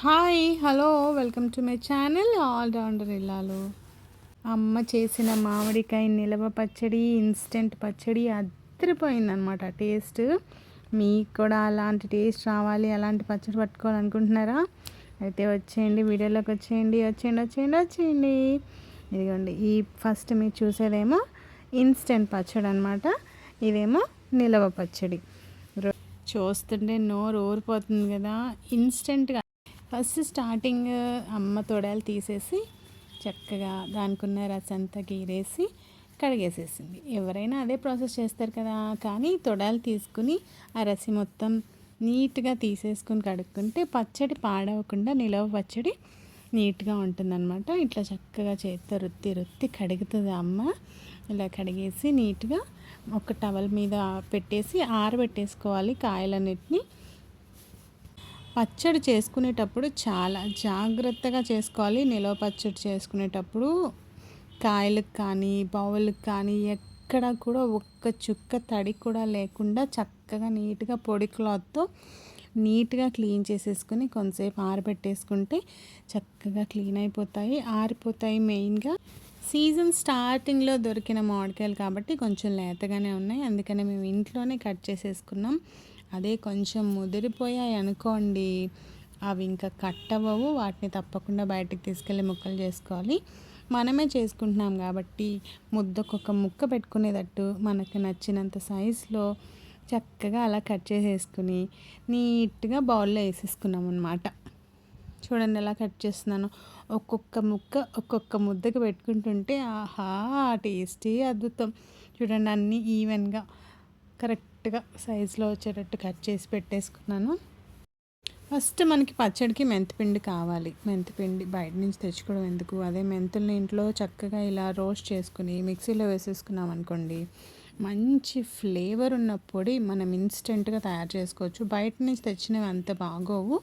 Hi hello welcome to my channel all rounder ఇల్లాలు. అమ్మ చేసిన మామిడికాయ నిలవ పచ్చడి, ఇన్స్టెంట్ పచ్చడి అదిరిపోయిందనమాట టేస్ట్. మీకు కూడా అలాంటి టేస్ట్ రావాలి, అలాంటి పచ్చడి పట్టుకోవాలనుకుంటున్నారా? అయితే వచ్చేయండి, వీడియోలోకి వచ్చేయండి వచ్చేయండి వచ్చేయండి వచ్చేయండి. ఇదిగోండి, ఈ ఫస్ట్ మీరు చూసేదేమో ఇన్స్టెంట్ పచ్చడి అనమాట. ఇదేమో నిలవ పచ్చడి. చూస్తుంటే నోరు ఊరిపోతుంది కదా. ఇన్స్టెంట్గా ఫస్ట్ స్టార్టింగ్ అమ్మ తొడాలు తీసేసి చక్కగా దానికున్న రసంతా గీరేసి కడిగేసేసింది. ఎవరైనా అదే ప్రాసెస్ చేస్తారు కదా, కానీ తొడాలు తీసుకుని ఆ రసి మొత్తం నీట్గా తీసేసుకుని కడుక్కుంటే పచ్చడి పాడవకుండా నిలవ పచ్చడి నీట్గా ఉంటుందన్నమాట. ఇట్లా చక్కగా చేత్తో రుత్తి రుత్తి కడుగుతుంది అమ్మ. ఇలా కడిగేసి నీట్గా ఒక టవల్ మీద పెట్టేసి ఆరబెట్టేసుకోవాలి కాయలన్నిటిని. పచ్చడి చేసుకునేటప్పుడు చాలా జాగ్రత్తగా చేసుకోవాలి. నిలవ పచ్చడి చేసుకునేటప్పుడు కాయలకు కానీ బౌల్కి కానీ ఎక్కడ కూడా ఒక్క చుక్క తడి కూడా లేకుండా చక్కగా నీట్గా పొడి క్లాత్తో నీట్గా క్లీన్ చేసేసుకుని కొంతసేపు ఆరబెట్టేసుకుంటే చక్కగా క్లీన్ అయిపోతాయి, ఆరిపోతాయి. మెయిన్గా సీజన్ స్టార్టింగ్లో దొరికిన మామిడికాయలు కాబట్టి కొంచెం లేతగానే ఉన్నాయి, అందుకనే మేము ఇంట్లోనే కట్ చేసేసుకున్నాం. అదే కొంచెం ముదిరిపోయాయి అనుకోండి, అవి ఇంకా కట్ అవ్వవు. వాటిని తప్పకుండా బయటికి తీసుకెళ్ళి ముక్కలు చేసుకోవాలి. మనమే చేసుకుంటున్నాం కాబట్టి ముద్దకొక ముక్క పెట్టుకునేటట్టు మనకు నచ్చినంత సైజులో చక్కగా అలా కట్ చేసేసుకుని నీట్గా బౌల్లో వేసేసుకున్నాం అనమాట. చూడండి ఎలా కట్ చేస్తున్నాను. ఒక్కొక్క ముక్క ఒక్కొక్క ముద్దకు పెట్టుకుంటుంటే ఆహా టేస్టీ అద్భుతం. చూడండి, అన్నీ ఈవెన్గా కరెక్ట్గా సైజులో వచ్చేటట్టు కట్ చేసి పెట్టేసుకున్నాను. ఫస్ట్ మనకి పచ్చడికి మెంతిపిండి కావాలి. మెంతిపిండి బయట నుంచి తెచ్చుకోవడం ఎందుకు, అదే మెంతుల్ని ఇంట్లో చక్కగా ఇలా రోస్ట్ చేసుకుని మిక్సీలో వేసేసుకున్నాం అనుకోండి, మంచి ఫ్లేవర్ ఉన్న పొడి మనం ఇన్స్టెంట్గా తయారు చేసుకోవచ్చు. బయట నుంచి తెచ్చినవి అంత బాగోవు.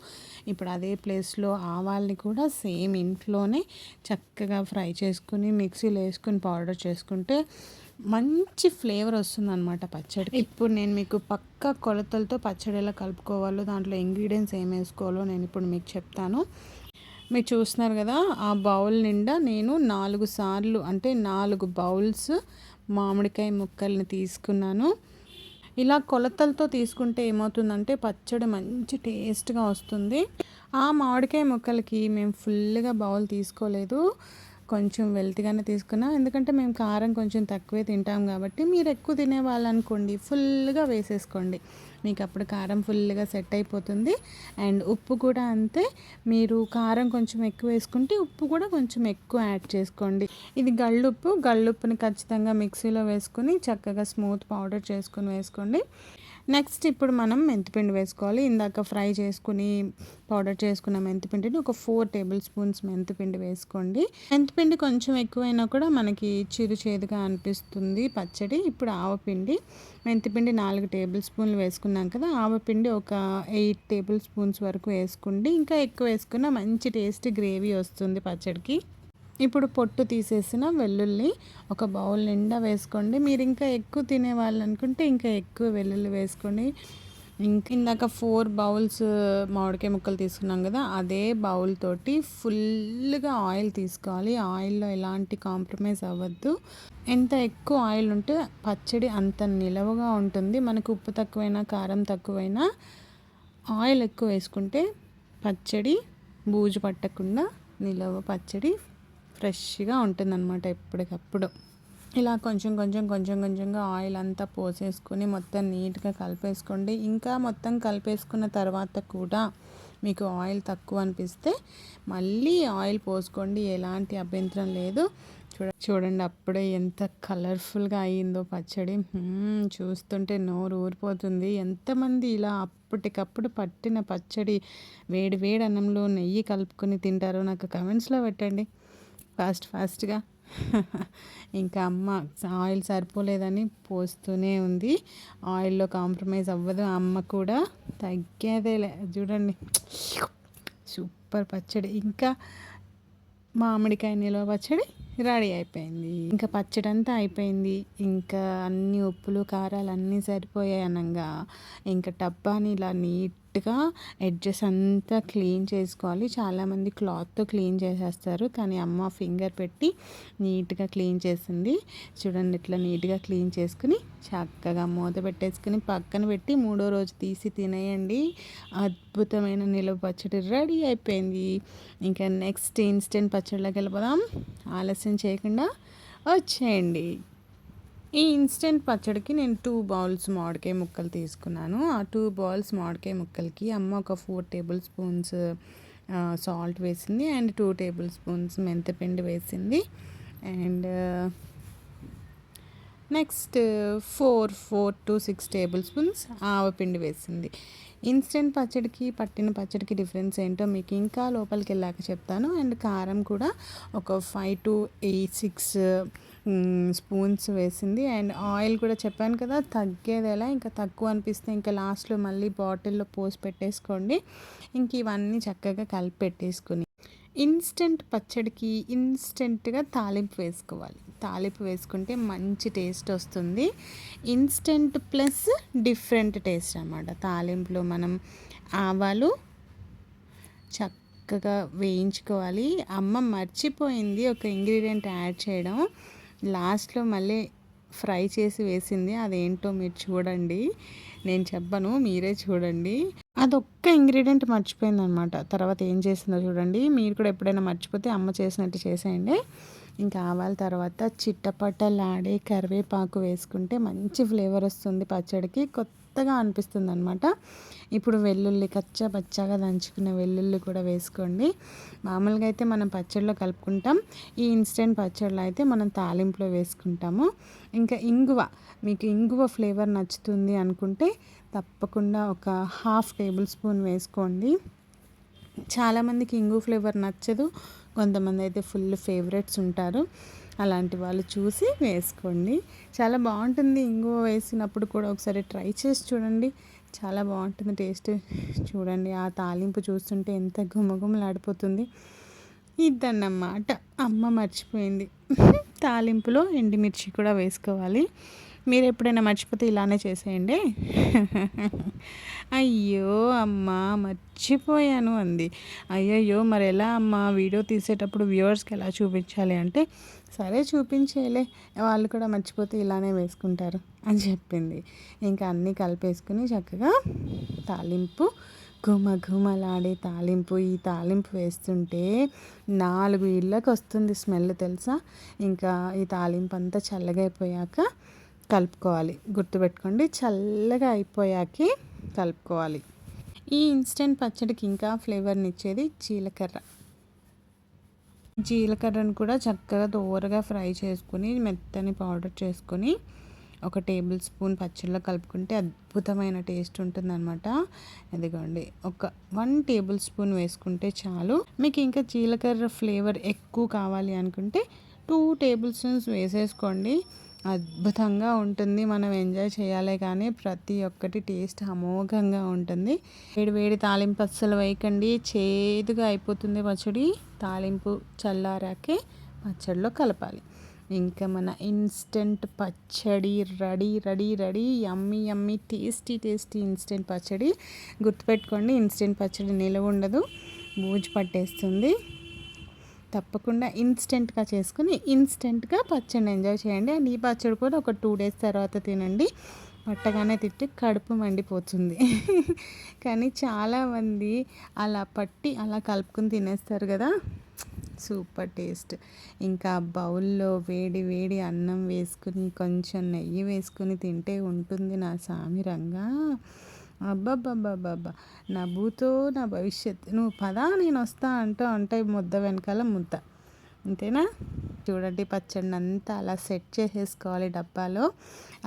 ఇప్పుడు అదే ప్లేస్లో ఆవాల్ని కూడా సేమ్ ఇంట్లోనే చక్కగా ఫ్రై చేసుకుని మిక్సీలో వేసుకుని పౌడర్ చేసుకుంటే మంచి ఫ్లేవర్ వస్తుందన్నమాట పచ్చడికి. ఇప్పుడు నేను మీకు పక్కా కొలతలతో పచ్చడి ఎలా కలుపుకోవాలో, దాంట్లో ఇంగ్రీడియంట్స్ ఏం వేసుకోవాలో నేను ఇప్పుడు మీకు చెప్తాను. మీరు చూస్తున్నారు కదా, ఆ బౌల్ నిండా నేను 4 సార్లు అంటే 4 బౌల్స్ మామిడికాయ ముక్కల్ని తీసుకున్నాను. ఇలా కొలతలతో తీసుకుంటే ఏమవుతుందంటే పచ్చడి మంచి టేస్ట్గా వస్తుంది. ఆ మామిడికాయ ముక్కలకి మేము ఫుల్గా బౌల్ తీసుకోలేదు, కొంచెం వెల్తిగానే తీసుకున్నాం. ఎందుకంటే మేము కారం కొంచెం తక్కువే తింటాం కాబట్టి, మీరు ఎక్కువ తినే వాళ్ళనుకోండి ఫుల్గా వేసేసుకోండి, మీకు అప్పుడు కారం ఫుల్గా సెట్ అయిపోతుంది. అండ్ ఉప్పు కూడా అంతే, మీరు కారం కొంచెం ఎక్కువ వేసుకుంటే ఉప్పు కూడా కొంచెం ఎక్కువ యాడ్ చేసుకోండి. ఇది గళ్ళుప్పుని ఖచ్చితంగా మిక్సీలో వేసుకుని చక్కగా స్మూత్ పౌడర్ చేసుకుని వేసుకోండి. నెక్స్ట్ ఇప్పుడు మనం మెంతిపిండి వేసుకోవాలి. ఇందాక ఫ్రై చేసుకుని పౌడర్ చేసుకున్న మెంతిపిండిని ఒక 4 టేబుల్ స్పూన్స్ మెంతిపిండి వేసుకోండి. మెంతిపిండి కొంచెం ఎక్కువైనా కూడా మనకి చిరు చేదుగా అనిపిస్తుంది పచ్చడి. ఇప్పుడు ఆవపిండి, మెంతిపిండి 4 టేబుల్ స్పూన్లు వేసుకున్నాం కదా, ఆవపిండి ఒక 8 టేబుల్ స్పూన్స్ వరకు వేసుకోండి. ఇంకా ఎక్కువ వేసుకున్న మంచి టేస్ట్ గ్రేవీ వస్తుంది పచ్చడికి. ఇప్పుడు పొట్టు తీసేసిన వెల్లుల్లి ఒక బౌల్ నిండా వేసుకోండి. మీరు ఇంకా ఎక్కువ తినే వాళ్ళు అనుకుంటే ఇంకా ఎక్కువ వెల్లుల్లి వేసుకోండి. ఇందాక 4 బౌల్స్ మామిడికాయ ముక్కలు తీసుకున్నాం కదా, అదే బౌల్ తోటి ఫుల్గా ఆయిల్ తీసుకోవాలి. ఆయిల్లో ఎలాంటి కాంప్రమైజ్ అవ్వద్దు. ఎంత ఎక్కువ ఆయిల్ ఉంటే పచ్చడి అంత నిలవగా ఉంటుంది. మనకు ఉప్పు తక్కువైనా కారం తక్కువైనా ఆయిల్ ఎక్కువ వేసుకుంటే పచ్చడి బూజు పట్టకుండా నిలవ పచ్చడి ఫ్రెష్గా ఉంటుందన్నమాట ఎప్పటికప్పుడు. ఇలా కొంచెంగా ఆయిల్ అంతా పోసేసుకొని మొత్తం నీట్గా కలిపేసుకోండి. ఇంకా మొత్తం కలిపేసుకున్న తర్వాత కూడా మీకు ఆయిల్ తక్కువ అనిపిస్తే మళ్ళీ ఆయిల్ పోసుకోండి, ఎలాంటి అభ్యంతరం లేదు. చూడండి అప్పుడే ఎంత కలర్ఫుల్గా అయ్యిందో పచ్చడి. చూస్తుంటే నోరు ఊరిపోతుంది. ఎంతమంది ఇలా అప్పటికప్పుడు పట్టిన పచ్చడి వేడి వేడి అన్నంలో నెయ్యి కలుపుకొని తింటారో నాకు కమెంట్స్లో పెట్టండి ఫాస్ట్గా. ఇంకా అమ్మ ఆయిల్ సరిపోలేదని పోస్తూనే ఉంది. ఆయిల్లో కాంప్రమైజ్ అవ్వదు అమ్మ కూడా, తగ్గేదేలే. చూడండి సూపర్ పచ్చడి. ఇంకా మామిడికాయ నిలవ పచ్చడి రెడీ అయిపోయింది. ఇంకా పచ్చడి అంతా అయిపోయింది. ఇంకా అన్ని ఉప్పులు కారాలు అన్నీ సరిపోయాయి అనగా ఇంకా డబ్బాని ఇలా నీట్ నీట్గా ఎడ్జెస్ అంతా క్లీన్ చేసుకోవాలి. చాలామంది క్లాత్తో క్లీన్ చేసేస్తారు, కానీ అమ్మ ఫింగర్ పెట్టి నీట్గా క్లీన్ చేసింది. చూడండి ఇట్లా నీట్గా క్లీన్ చేసుకుని చక్కగా మూత పెట్టేసుకుని పక్కన పెట్టి మూడో రోజు తీసి తినేయండి. అద్భుతమైన నిలవ పచ్చడి రెడీ అయిపోయింది. ఇంకా నెక్స్ట్ ఇన్స్టెంట్ పచ్చడిలోకి వెళ్ళిపోదాం. ఆలస్యం చేయకుండా వచ్చేయండి. ఈ ఇన్స్టెంట్ పచ్చడికి నేను 2 బౌల్స్ మామిడికాయ ముక్కలు తీసుకున్నాను. ఆ 2 బౌల్స్ మామిడికాయ ముక్కలకి అమ్మ ఒక 4 టేబుల్ స్పూన్స్ సాల్ట్ వేసింది అండ్ 2 టేబుల్ స్పూన్స్ మెంతిపిండి వేసింది. And next 4 to 6 tablespoons ఆవపిండి వేసింది. ఇన్స్టెంట్ పచ్చడికి పట్టిన పచ్చడికి డిఫరెన్స్ ఏంటో మీకు ఇంకా లోపలికి వెళ్ళాక చెప్తాను. అండ్ కారం కూడా ఒక 5 to 6 స్పూన్స్ వేసింది. అండ్ ఆయిల్ కూడా చెప్పాను కదా, తగ్గేది ఎలా, ఇంకా తక్కువ అనిపిస్తే ఇంకా లాస్ట్లో మళ్ళీ బాటిల్లో పోసి పెట్టేసుకోండి. ఇంక ఇవన్నీ చక్కగా కలిపి పెట్టేసుకుని ఇన్స్టెంట్ పచ్చడికి ఇన్స్టెంట్గా తాలింపు వేసుకోవాలి. తాలింపు వేసుకుంటే మంచి టేస్ట్ వస్తుంది. ఇన్స్టెంట్ ప్లస్ డిఫరెంట్ టేస్ట్ అన్నమాట. తాలింపులో మనం ఆవాలు చక్కగా వేయించుకోవాలి. అమ్మ మర్చిపోయింది ఒక ఇంగ్రీడియంట్ యాడ్ చేయడం, లాస్ట్లో మళ్ళీ ఫ్రై చేసి వేసింది. అదేంటో మీరు చూడండి, నేను చెప్పను, మీరే చూడండి. అదొక్క ఇంగ్రీడియంట్ మర్చిపోయిందనమాట. తర్వాత ఏం చేసిందో చూడండి. మీరు కూడా ఎప్పుడైనా మర్చిపోతే అమ్మ చేసినట్టు చేసేయండి. ఇంకా ఆవాల తర్వాత చిట్టపట్టలాడే కరివేపాకు వేసుకుంటే మంచి ఫ్లేవర్ వస్తుంది పచ్చడికి, కొత్తగా అనిపిస్తుంది అనమాట. ఇప్పుడు వెల్లుల్లి పచ్చగా దంచుకున్న వెల్లుల్లి కూడా వేసుకోండి. మామూలుగా అయితే మనం పచ్చడిలో కలుపుకుంటాం, ఈ ఇన్స్టెంట్ పచ్చడిలో అయితే మనం తాలింపులో వేసుకుంటాము. ఇంకా ఇంగువ, మీకు ఇంగువ ఫ్లేవర్ నచ్చుతుంది అనుకుంటే తప్పకుండా ఒక 1/2 టేబుల్ స్పూన్ వేసుకోండి. చాలామందికి ఇంగువ ఫ్లేవర్ నచ్చదు, కొంతమంది అయితే ఫుల్ ఫేవరెట్స్ ఉంటారు. అలాంటి వాళ్ళు చూసి వేసుకోండి. చాలా బాగుంటుంది ఇంగువ వేసినప్పుడు కూడా, ఒకసారి ట్రై చేసి చూడండి, చాలా బాగుంటుంది టేస్ట్. చూడండి ఆ తాలింపు చూస్తుంటే ఎంత గుమగుమలాడిపోతుంది. ఇదన్నమాట, అమ్మ మర్చిపోయింది. తాలింపులో ఎండుమిర్చి కూడా వేసుకోవాలి. మీరు ఎప్పుడైనా మర్చిపోతే ఇలానే చేసేయండి. అయ్యో అమ్మ మర్చిపోయాను అంది. అయ్యయ్యో మరి ఎలా అమ్మ, వీడియో తీసేటప్పుడు వ్యూవర్స్కి ఎలా చూపించాలి అంటే, సరే చూపించేలే, వాళ్ళు కూడా మర్చిపోతే ఇలానే వేసుకుంటారు అని చెప్పింది. ఇంకా అన్నీ కలిపేసుకుని చక్కగా తాలింపు, ఘుమఘుమలాడే తాలింపు, ఈ తాలింపు వేస్తుంటే 4 ఇళ్ళకి వస్తుంది స్మెల్ తెలుసా. ఇంకా ఈ తాలింపు అంతా చల్లగా అయిపోయాక కలుపుకోవాలి. గుర్తుపెట్టుకోండి, చల్లగా అయిపోయాకే కలుపుకోవాలి. ఈ ఇన్స్టెంట్ పచ్చడికి ఇంకా ఫ్లేవర్ని ఇచ్చేది జీలకర్ర. జీలకర్రను కూడా చక్కగా దోరగా ఫ్రై చేసుకుని మెత్తని పౌడర్ చేసుకొని ఒక టేబుల్ స్పూన్ పచ్చడిలో కలుపుకుంటే అద్భుతమైన టేస్ట్ ఉంటుందన్నమాట. ఇదిగోండి, ఒక 1 టేబుల్ స్పూన్ వేసుకుంటే చాలు. మీకు ఇంకా జీలకర్ర ఫ్లేవర్ ఎక్కువ కావాలి అనుకుంటే 2 టేబుల్ స్పూన్స్ వేసేసుకోండి. అద్భుతంగా ఉంటుంది. మనం ఎంజాయ్ చేయాలి, కానీ ప్రతి ఒక్కటి టేస్ట్ అమోఘంగా ఉంటుంది. వేడి వేడి తాలింపు అస్సలు వేయకండి, చేదుగా అయిపోతుంది పచ్చడి. తాలింపు చల్లారాకే పచ్చడిలో కలపాలి. ఇంకా మన ఇన్స్టెంట్ పచ్చడి రెడీ రెడీ రెడీ. యమ్మీ యమ్మీ టేస్టీ టేస్టీ ఇన్స్టెంట్ పచ్చడి. గుర్తుపెట్టుకోండి, ఇన్స్టెంట్ పచ్చడి నిలవ ఉండదు, బూజు పట్టేస్తుంది. తప్పకుండా ఇన్స్టెంట్గా చేసుకుని ఇన్స్టెంట్గా పచ్చడిని ఎంజాయ్ చేయండి. అండ్ ఈ పచ్చడి కూడా ఒక 2 డేస్ తర్వాత తినండి, పట్టగానే తిట్టి కడుపు మండిపోతుంది. కానీ చాలామంది అలా పట్టి అలా కలుపుకొని తినేస్తారు కదా, సూపర్ టేస్ట్. ఇంకా బౌల్లో వేడి వేడి అన్నం వేసుకుని కొంచెం నెయ్యి వేసుకుని తింటే ఉంటుంది నా సామిరంగా. అబ్బబ్బబ్బబ్బబ్బా, నా భూతో నా భవిష్యత్, నువ్వు పదా నేను వస్తా అంటూ అంటే ముద్ద వెనకాల ముద్ద, అంతేనా. చూడండి పచ్చడిని అంతా అలా సెట్ చేసేసుకోవాలి డబ్బాలో.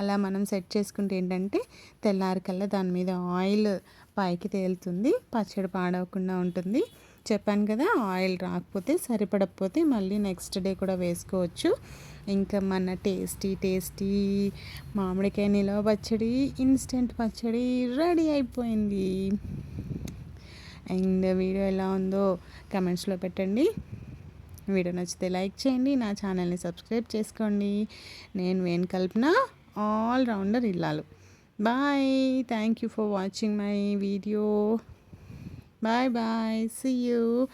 అలా మనం సెట్ చేసుకుంటే ఏంటంటే తెల్లారికల్లా దాని మీద ఆయిల్ పైకి తేలుతుంది, పచ్చడి పాడవకుండా ఉంటుంది. చెప్పాను కదా, ఆయిల్ రాకపోతే సరిపడకపోతే మళ్ళీ నెక్స్ట్ డే కూడా వేసుకోవచ్చు. ఇంకా మన టేస్టీ టేస్టీ మామిడికాయ నిలవ పచ్చడి, ఇన్స్టెంట్ పచ్చడి రెడీ అయిపోయింది. అండ్ వీడియో ఎలా ఉందో కమెంట్స్లో పెట్టండి. వీడియో నచ్చితే లైక్ చేయండి, నా ఛానల్ని సబ్స్క్రైబ్ చేసుకోండి. నేను వేణు కల్పన, ఆల్ రౌండర్ ఇల్లాలు. Bye. Thank you for watching my video. Bye bye. See you.